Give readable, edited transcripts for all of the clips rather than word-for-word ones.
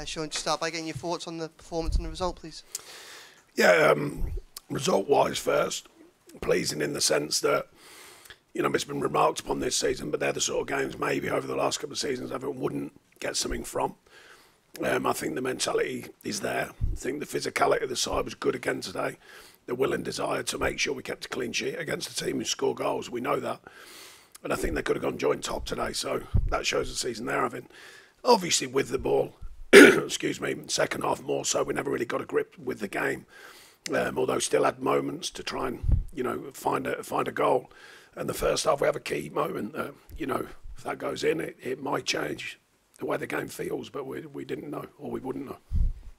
Sean, just start by getting your thoughts on the performance and the result, please. Yeah, result-wise first, pleasing in the sense that, you know, it's been remarked upon this season, but they're the sort of games maybe over the last couple of seasons everyone wouldn't get something from. I think the mentality is there. I think the physicality of the side was good again today. The will and desire to make sure we kept a clean sheet against a team who score goals. We know that. And I think they could have gone joint top today. So that shows the season they're having. Obviously with the ball, excuse me, second half more so, we never really got a grip with the game. Although still had moments to try and, you know, find a goal. And the first half we have a key moment that, you know, if that goes in, it might change the way the game feels, but we didn't know, or we wouldn't know.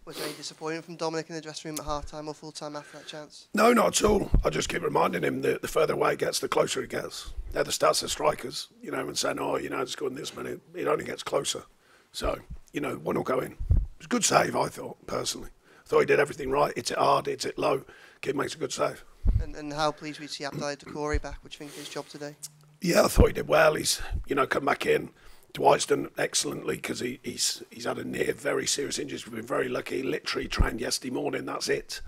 Was there any disappointment from Dominic in the dressing room at half-time or full-time after that chance? No, not at all. I just keep reminding him that the further away it gets, the closer it gets. They're the stats of strikers, you know, and saying, oh, you know, it's scoring this minute. It only gets closer. So, you know, one will go in. It was a good save, I thought, personally. I thought he did everything right. Hits it hard, hits it low. Kid makes a good save. And how pleased we see Abdoulaye Doucouré back? What do you think of his job today? Yeah, I thought he did well. He's, you know, come back in. Dwight's done excellently because he's had a near very serious injury. We've been very lucky. He literally trained yesterday morning. That's it.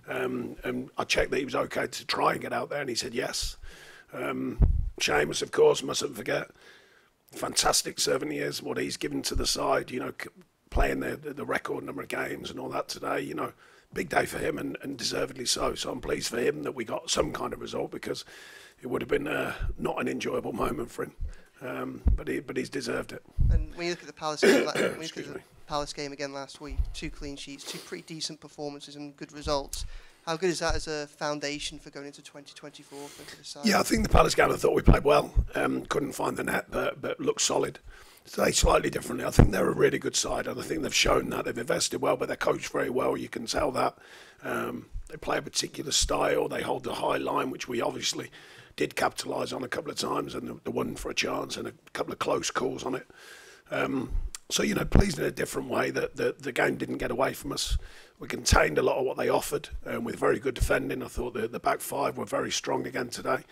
And I checked that he was okay to try and get out there, and he said yes. Seamus, of course, mustn't forget. Fantastic 7 years. What he's given to the side. You know, playing the record number of games and all that today. You know, big day for him and deservedly so. So I'm pleased for him that we got some kind of result because it would have been not an enjoyable moment for him. But he's deserved it. And when you look at the Palace game, Palace game again last week, 2 clean sheets, 2 pretty decent performances and good results. How good is that as a foundation for going into 2024 for the side? Yeah, I think the Palace game, I thought we played well. Couldn't find the net, but looked solid. Today, slightly differently. I think they're a really good side, and I think they've shown that. They've invested well, but they're coached very well. You can tell that. They play a particular style. They hold the high line, which we obviously did capitalise on a couple of times, and the one for a chance and a couple of close calls on it. So, you know, pleased in a different way that the game didn't get away from us. We contained a lot of what they offered with very good defending. I thought the back five were very strong again today,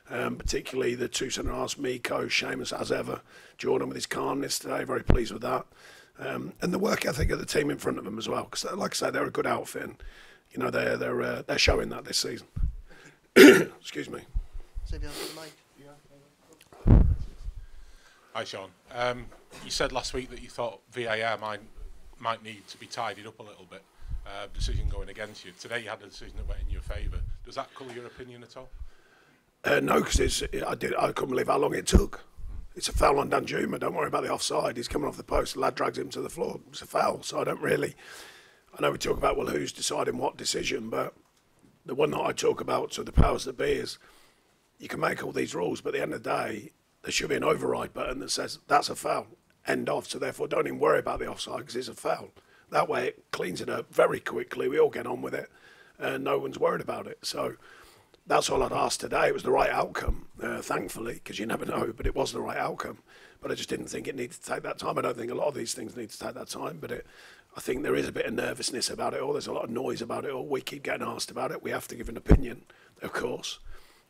particularly the 2 centre-halves, Miko, Seamus as ever, Jordan with his calmness today, very pleased with that. And the work ethic of the team in front of them as well, because like I say, they're a good outfit, and you know they're showing that this season. Excuse me. Hi Sean. You said last week that you thought VAR might need to be tidied up a little bit. Decision going against you. Today you had a decision that went in your favour. Does that colour your opinion at all? No, because I couldn't believe how long it took. It's a foul on Danjuma. Don't worry about the offside. He's coming off the post. The lad drags him to the floor. It's a foul. So I know we talk about, well, who's deciding what decision, but the one that I talk about to the powers that be is you can make all these rules, but at the end of the day, there should be an override button that says that's a foul, end of. So therefore, don't even worry about the offside because it's a foul. That way, it cleans it up very quickly. We all get on with it, and no one's worried about it. So that's all I'd ask today. It was the right outcome, thankfully, because you never know, but it was the right outcome. But I just didn't think it needed to take that time. I don't think a lot of these things need to take that time, but I think there is a bit of nervousness about it all. There's a lot of noise about it all. We keep getting asked about it. We have to give an opinion, of course.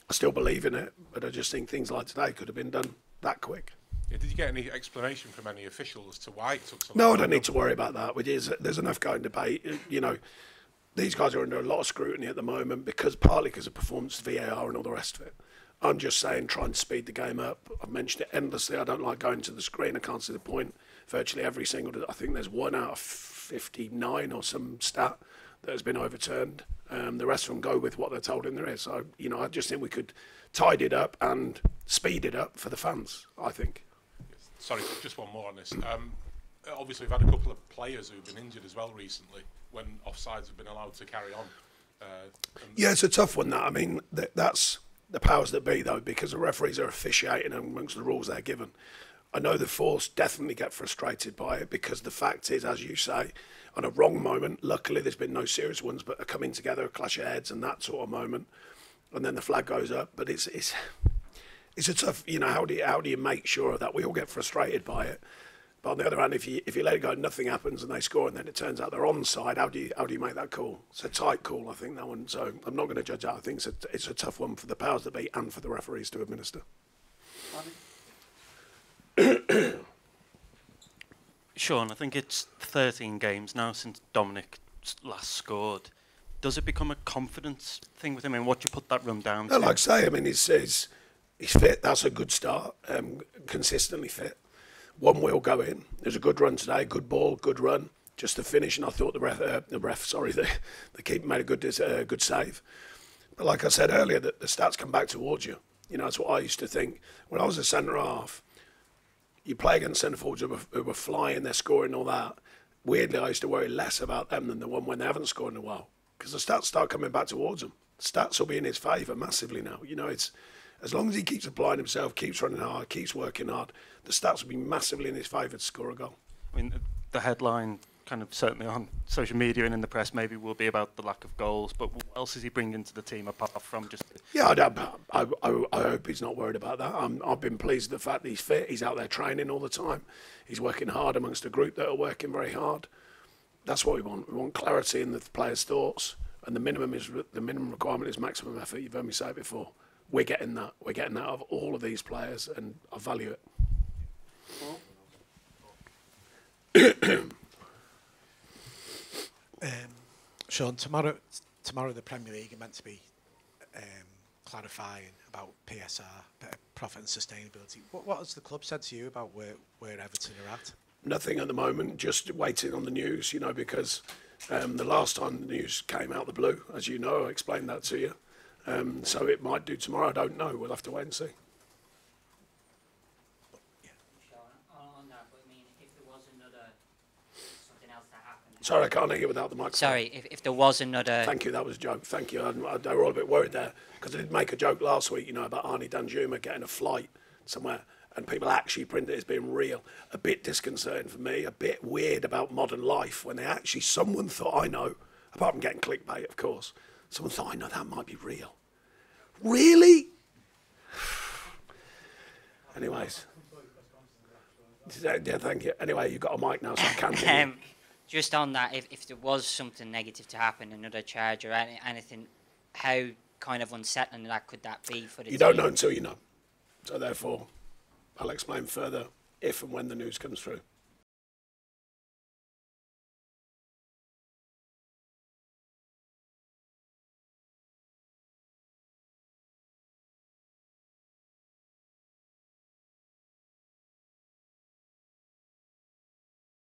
I still believe in it, but I just think things like today could have been done that quick. Yeah, did you get any explanation from any officials as to why it took so long? No, I don't need to worry about that. There's enough going debate. You know, these guys are under a lot of scrutiny at the moment partly because of performance, VAR and all the rest of it. I'm just saying try and speed the game up. I've mentioned it endlessly. I don't like going to the screen. I can't see the point. Virtually every single, I think there's 1 out of 59 or some stat that has been overturned. The rest of them go with what they're told in there is. So, you know, I just think we could tidy it up and speed it up for the fans, I think. Sorry, just one more on this. Obviously, we've had a couple of players who've been injured as well recently when offsides have been allowed to carry on. Yeah, it's a tough one, that. I mean, that's the powers that be, though, because the referees are officiating amongst the rules they're given. I know the force definitely get frustrated by it because the fact is, as you say, on a wrong moment, luckily there's been no serious ones, but are coming together, a clash of heads and that sort of moment, and then the flag goes up. But it's a tough, you know, how do you make sure that we all get frustrated by it? But on the other hand, if you let it go, nothing happens and they score, and then it turns out they're onside. How do you make that call? It's a tight call, I think, that one. So I'm not going to judge that. I think it's a tough one for the powers that be and for the referees to administer. Sean, I think it's 13 games now since Dominic last scored. Does it become a confidence thing with him, and what you put that run down to? No, like I say, I mean, he's fit. That's a good start. Consistently fit. One will go in. There's a good run today. Good ball. Good run. Just the finish, and I thought the keeper made a good save. But like I said earlier, the stats come back towards you. You know, that's what I used to think when I was a centre half. You play against centre forwards who were flying, they're scoring, all that. Weirdly, I used to worry less about them than the one when they haven't scored in a while, because the stats start coming back towards them. Stats will be in his favour massively now. You know, it's as long as he keeps applying himself, keeps running hard, keeps working hard, the stats will be massively in his favour to score a goal. I mean, the headline, kind of certainly on social media and in the press, maybe will be about the lack of goals. But what else is he bringing to the team apart from just? Yeah, I hope he's not worried about that. I've been pleased with the fact that he's fit. He's out there training all the time. He's working hard amongst a group that are working very hard. That's what we want. We want clarity in the players' thoughts, and the minimum requirement is maximum effort. You've heard me say it before. We're getting that. We're getting that of all of these players, and I value it. Sean, tomorrow the Premier League are meant to be clarifying about PSR, profit and sustainability. What has the club said to you about where Everton are at? Nothing at the moment, just waiting on the news, you know, because the last time the news came out the blue, as you know, I explained that to you. So it might do tomorrow, I don't know, we'll have to wait and see. Sorry, I can't hear you without the microphone. Sorry, if there was another... Thank you, that was a joke. Thank you. They were all a bit worried there, because I did make a joke last week, you know, about Arnie Danjuma getting a flight somewhere, and people actually print it as being real. A bit disconcerting for me, a bit weird about modern life, when someone thought, I know, apart from getting clickbait, of course, someone thought, I know, that might be real. Really? Anyways. Yeah, thank you. Anyway, you've got a mic now, so I can hear you. Just on that, if there was something negative to happen, another charge or anything, how kind of unsettling that could that be for the team? You don't know until you know. So therefore, I'll explain further if and when the news comes through.